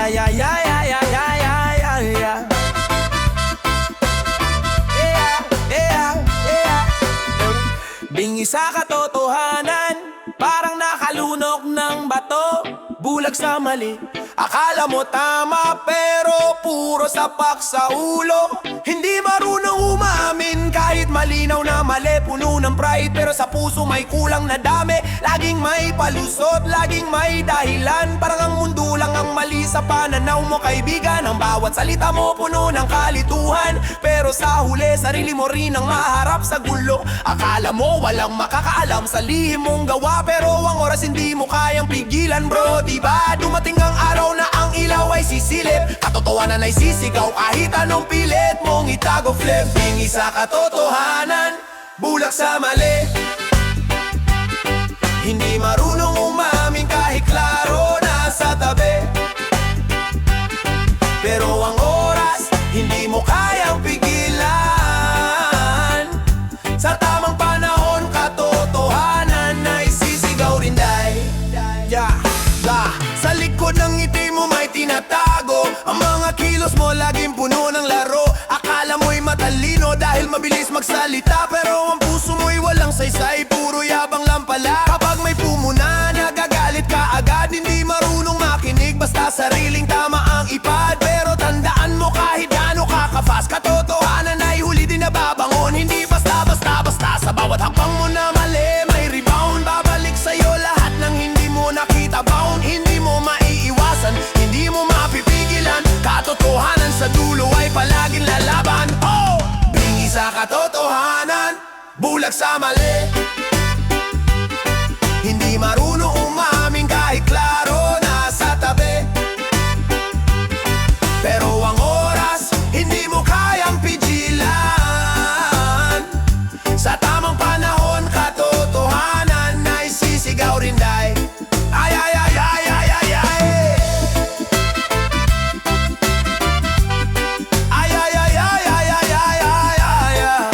ay, ay, ay, ay, ay, ay, ay, ay, ay. Bingi sa katotohanan, parang nakalunok ng bato. Bulag sa mali, akala mo tama pero puro sapak sa ulo. Hindi marunong umamin kahit malinaw na mali. Puno ng pride pero sa puso may kulang na dami. Laging may palusot, laging may dahilan. Parang ang mundo lang ang mali sa pananaw mo, kaibigan. Ang bawat salita mo puno ng kalituhan, pero sa huli sarili mo rin ang maharap sa gulo. Akala mo walang makakaalam sa lihim mong gawa, pero ang oras hindi mo kayang pigilan, bro. Diba dumating ang araw na ang ilaw ay sisilip, katotohanan ay sisigaw kahit anong pilit mong itago. Flip, bingi sa katotohanan, bulag sa mali. Hindi marunong umamin kahit klaro nasa tabi, pero ang oras hindi mo kayang pigilan. Sa tamang panahon, katotohanan ay sisigaw rin, day. Sa likod ng ngiti mo may tinatago, ang mga kilos mo laging puno ng laro. Akala mo'y matalino dahil mabilis magsalita, pero ang puso mo'y walang saysay, puro yabang lang pala. Kapag may pumuna, nagagalit ka agad. Hindi marunong makinig, basta sariling tama ang ipad. Pero tandaan mo kahit gaano kakafast, katotohanan ay huli din nababangon. Hindi basta-basta, sa bawat hakbang mo na mali may rebound. Babalik sa'yo lahat ng hindi mo nakita bound. Hindi mo maiiwasan, hindi mo mapipigilan. Katotohanan sa dulo ay palaging lalaban. Oh! Bingi sa katotohanan, bulag sa mali. Hindi marunong umamin kahit klaro nasa tabi, pero ang oras hindi mo kayang pigilan. Sa tamang panahon, katotohanan ay sisigaw rin, day. Ay, ay, ay, ay, ay, ay, ay. Ay, ay, ay, ay, ay, ay, ay, ay, ay, ay.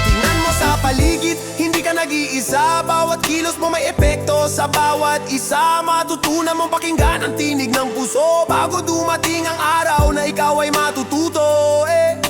Tingnan mo sa paligid, hindi ka nag-iisa. Bawat kilos mo may epekto sa bawat isa. Matutunan mong pakinggan ang tinig ng puso bago dumating ang araw na ikaw ay matututo.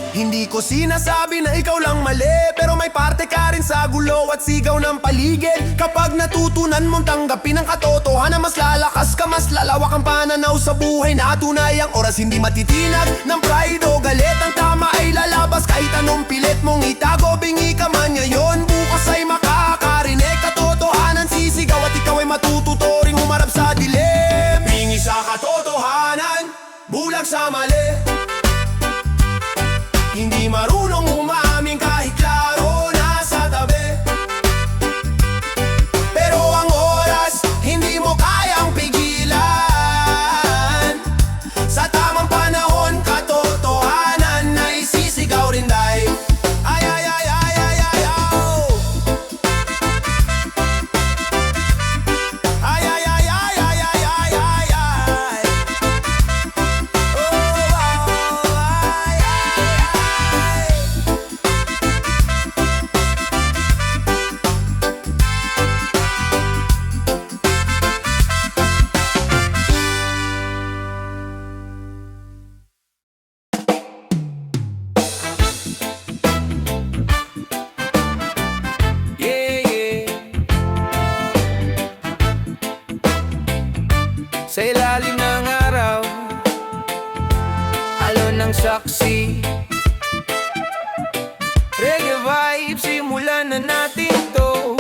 Hindi ko sinasabi na ikaw lang mali, pero may parte ka rin sa gulo at sigaw ng paligid. Kapag natutunan mong tanggapin ang katotohanan, mas lalakas ka, mas lalawak ang pananaw sa buhay. Na tunay ang oras hindi matitinag ng pride o galit. Ang tama ay lalabas kahit anong pilit mong itago. Bingi ka man ngayon, bukas ay makakarinig. Katotohanan sisigaw at ikaw ay matututo ring humarap sa dilim. Bingi sa katotohanan, bulag sa mali. Hindi marunong umamin kahit klaro nasa tabi, pero ang oras hindi mo kayang pigilan. Sa tamang panahon, katotohanan ay sisigaw rin, day. Ay, ay, ay, ay, ay, ay, oh. Ay, ay, ay, ay, ay, ay, ay, ay, ay. Oh, oh, ay, ay. Sa ilalim ng araw, alon ng saksi, reggae vibe, simulan na natin to.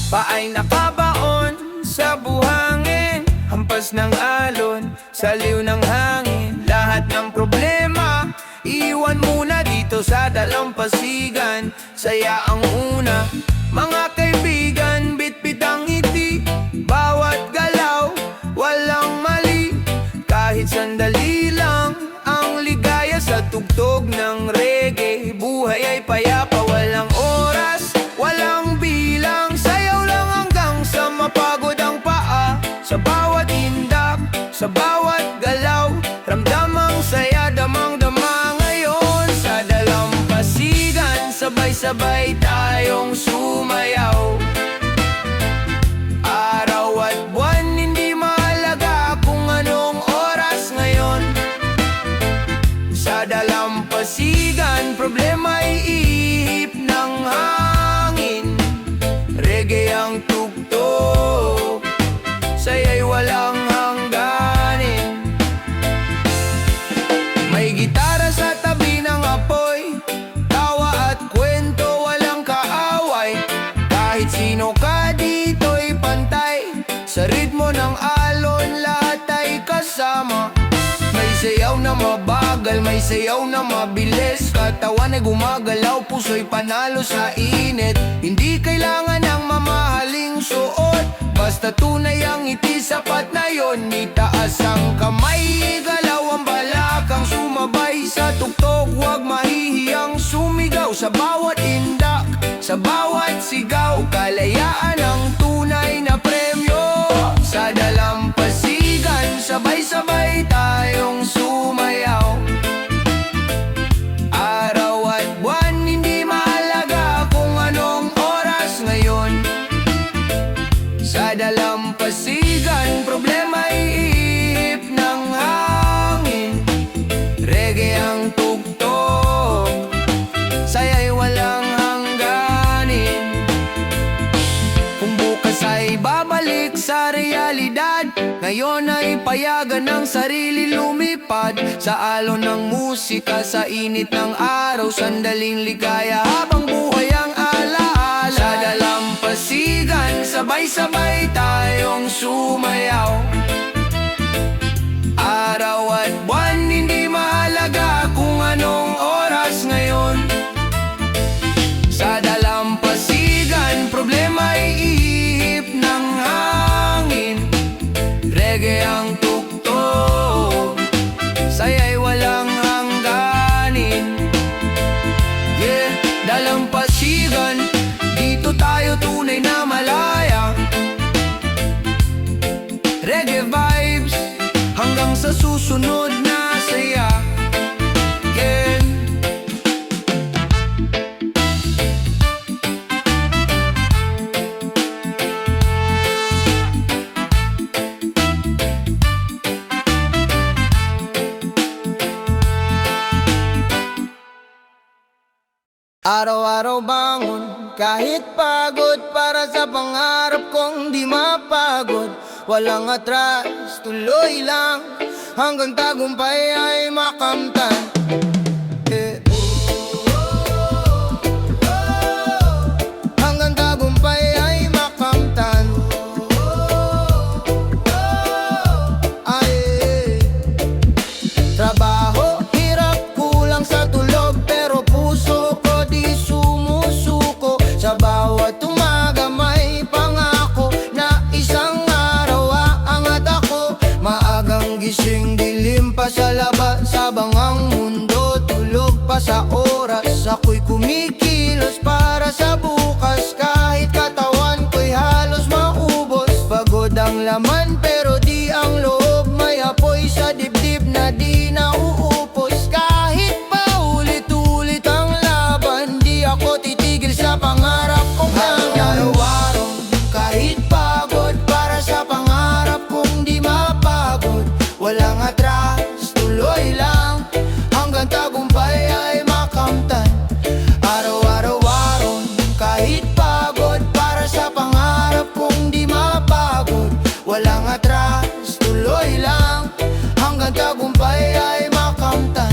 Paay nakabaon sa buhangin, hampas ng alon, saliw ng hangin. Lahat ng problema, iwan muna dito sa dalampasigan. Saya ang una, mga kaibigan, bitbit ang ngiti. Bawat galaw, walang mali. Kahit sandali lang, ang ligaya sa tugtog ng reggae. Buhay ay payapa, walang oras, walang bilang. Sayaw lang hanggang sa mapagod ang paa. Sa bawat hindak, sa bawat galaw, ramdam ang saya, damang-dama ngayon. Sa dalampasigan, sabay-sabay tayong sumayaw. Araw Problema'y ihip ng hangin, reggae ang tugtog, saya'y walang hangganin. May gitara sa tabi ng apoy, tawa at kwento, walang kaaway. Kahit sino ka dito'y pantay, sa ritmo ng alon lahat ay kasama. May sayaw na mabagal, may sayaw na mabilis, katawan ay gumagalaw, puso'y panalo sa init. Hindi kailangan ng mamahaling suot, basta tunay ang ngiti, sapat na yon. Itaas ang kamay, galaw ang balakang, sumabay sa tugtog, huwag mahihiyang sumigaw. Sa bawat indak, sa bawat sigaw, kalayaan ang tunay na premyo. Sa dalampasigan, sabay-sabay tayong sumayaw. Araw at buwan, hindi mahalaga kung anong oras ngayon. Sa dalampasigan, problema'y ihip ng hangin, reggae ang tugtog, saya'y walang hangganin. Kung bukas ay babalik sa realidad, ngayon ay payagan ng sarili lumipad. Sa alon ng musika, sa init ng araw, sandaling ligaya habang buhay ang alaala. Sa dalampasigan, sabay-sabay tayong sumayaw. Araw at buwan, hindi mahalaga kung anong oras ngayon. Sa dalampasigan, problema'y ihip ng hangin, reggae ang tugtog, saya'y walang hangganin. Yeah, dalampasigan, dito tayo tunay na malaya. Reggae vibes, hanggang sa susunod na saya. Yeah. Araw-araw bangon, kahit pagod, para sa pangarap kong di mapagod. Walang atras, tuloy lang, hanggang tagumpay ay makamtan. Hanggang tagumpay ay makamtan. Ay, trabaho, hirap, kulang sa tulog, pero puso ko di sumusuko. Sa bawat umaga may pangako na isang araw aangat ako. Maagang gising, dilim pa sa labas, habang ang mundo tulog pa sa oras. Ako'y kumikilos para sa bukas, kahit katawan ko'y halos maubos. Pagod ang laman pero di ang loob, may apoy sa dibdib na di nauupos. Kahit paulit-ulit ang laban, di ako titigil sa pangarap kong araw-araw. Kahit pagod, para sa pangarap kong di mapagod. Walang atras, tuloy lang, hanggang tagumpay ay makamtan. Araw-araw, kahit pagod, para sa pangarap kong di mapagod. Walang atras, tuloy lang, hanggang tagumpay ay makamtan.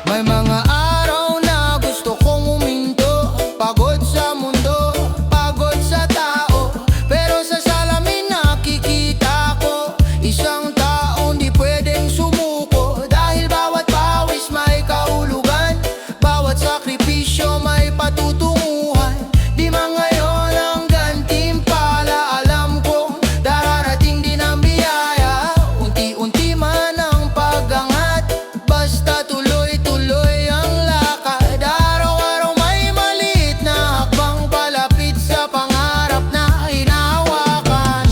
May mga araw na gusto kong huminto, pagod sa mundo, pagod sa tao, pero sa salamin nakikita ko isang taong di pwedeng sumuko. Dahil bawat pawis may kahulugan, bawat sakripisyo may patutunguhan. Di man ngayon ang gantimpala, alam kong dararating din ang biyaya. Unti-unti man ang pag-angat, basta tuloy-tuloy ang lakad. Araw-araw may maliit na hakbang palapit sa pangarap na hinahawakan.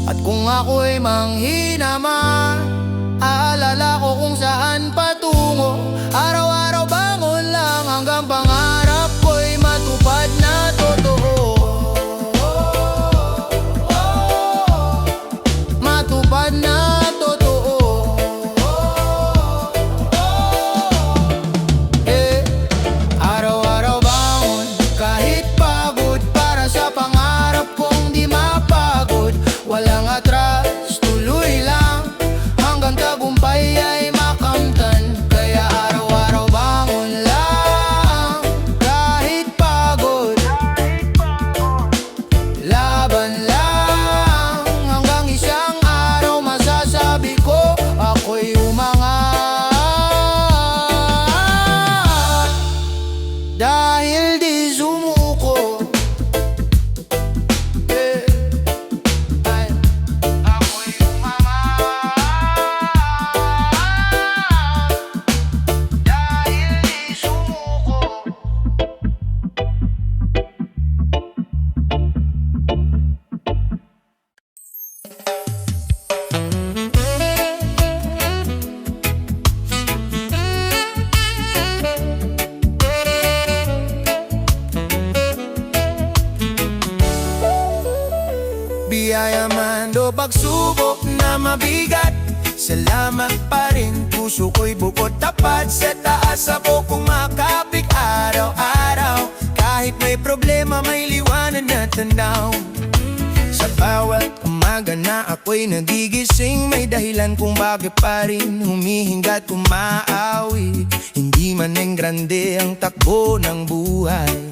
At kung ako'y manghina man, aalala ko kung saan patungo. Araw-araw bangon lang, hanggang pangarap ko'y matupad na totoo. Matupad na totoo. pangarap kong di mapagod. Walang atras, tuloy lang hanggang tagumpay ay makamtan. Kaya araw-araw bangon lang kahit pagod. Laban lang hanggang isang araw masasabi ko ako'y umangat. Dahil di sumuko, ay, ako'y umangat. Dahil di sumuko. Biyaya man o pagsubok na mabigat, salamat pa rin, puso ko'y bukod tapat. Sa taas ako kumakapik araw-araw, kahit may problema may liwanag na tanaw. Sa bawat umaga na ako'y nagigising, may dahilan kung bakit pa rin humihinga't umaawi. Hindi man ang grande ang takbo ng buhay,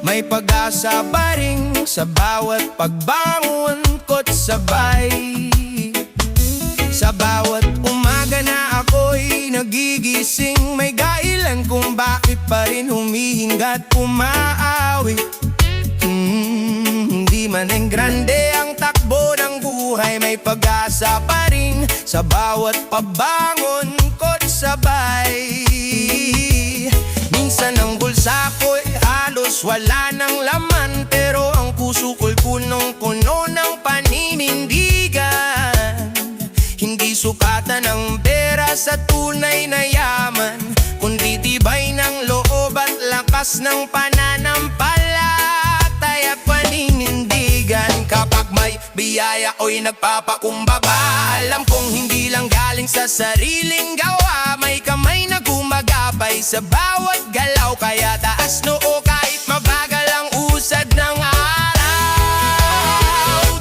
may pag-asa pa rin sa bawat pagbangon ko't sabay. Sa bawat umaga na ako'y nagigising, may dahilan kung bakit pa rin humihinga't umaawi. Hindi man ang grande ang takbo ng buhay, may pag-asa pa rin sa bawat pagbangon ko't sabay. Minsan ang bulsa ko'y halos wala ng laman, pero ang puso ko'y punong-puno ng paninindigan. Hindi sukatan ng pera sa tunay na yaman, kundi tibay ng loob at lakas ng pananampalataya at paninindigan. Kapag may biyaya o'y nagpapakumbaba, alam kong hindi lang galing sa sariling gawa, may kamay na gumagabay sa bawat galaw. Kaya taas noo kahit mabagal ang usad ng araw.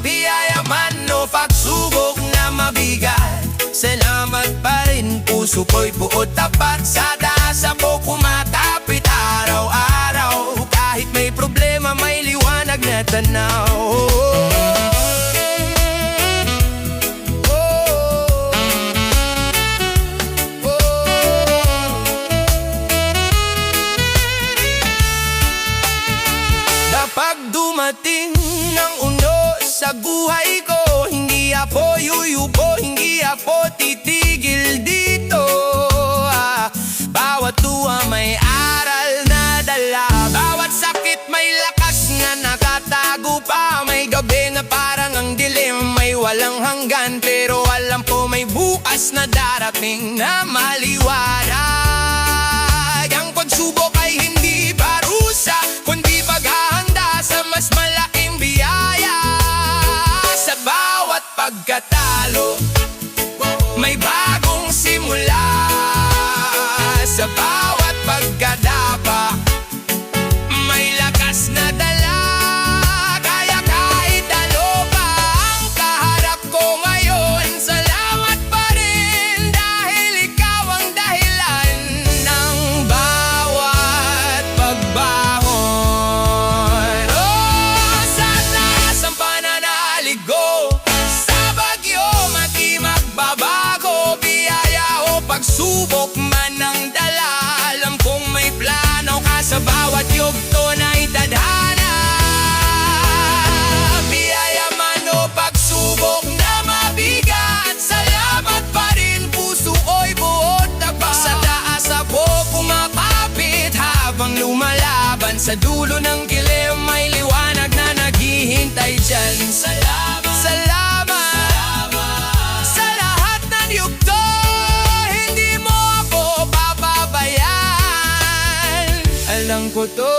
Biyaya man o pagsubok na mabigat, salamat pa rin, puso ko'y buod tapat. Sa taas ako kumakapit araw-araw, kahit may problema may liwanag na tanaw. Kapag dumating ng unos sa buhay ko, hindi ako yuyubo, hindi ako titigil dito. Bawat tuwa may aral na dala, bawat sakit may lakas na nakatago pa. May gabi na parang ang dilim, may walang hanggan, pero alam ko may bukas na darating na maliwanag. Ang pagsubok ay hindi parusa, kundi paghahanda sa mas malaking biyaya. Sa bawat pagkatalo may bagong simula, sa bawat pagkadapa may lakas na dala. Kaya kahit ano pa ang kaharap ko ngayon, salamat pa rin, dahil ikaw ang dahilan ng bawat pagbahon. Oh, sa taas ang pananaligo, sa bagyo mati magbabago. Biyaya o pagsubok man ang dala, alam kong may plano ka sa bawat yugto na itadhana. Biyaya man o pagsubok na mabigat, salamat pa rin, puso ko'y buod tapat. Sa taas ako kumapapit habang lumalaban, sa dulo ng kilim may liwanag na naghihintay dyan. Salamat, salamat, sa lahat ng yugto, hindi mo ako papabayaan. Alam ko to.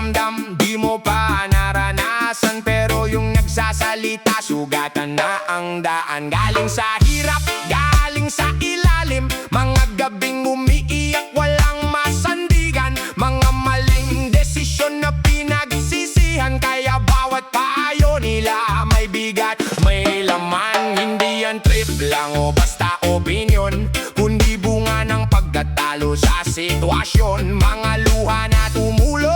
pakiramdam di mo pa naranasan, pero yung nagsasalita sugatan na ang daan. Galing sa hirap, galing sa ilalim, mga gabing umiiyak walang masandigan, mga maling desisyon na pinagsisihan, kaya bawat payo nila may bigat, may laman. Hindi yan trip lang o basta opinion, kundi bunga ng pagkatalo sa sitwasyon. Mga luha na tumulo,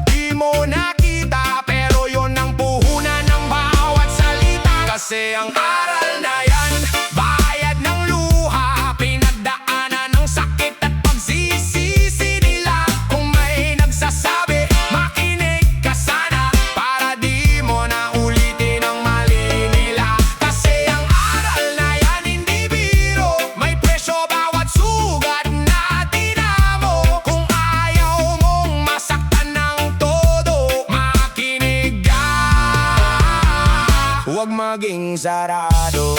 di mo nakita, pero yon ang puhunan ng bawat salita. Kasi ang aral na yan, bayad ng luha, pinagdaanan ng sakit at pagsisisi nila. Kung may nagsasabi, makinig ka sana, para di mo na ulitin ang mali nila. Kasi ang aral na yan hindi biro, may presyo bawat sugat na tinamo. Kung ayaw mong masaktan ng todo, makinig ka, huwag maging sarado.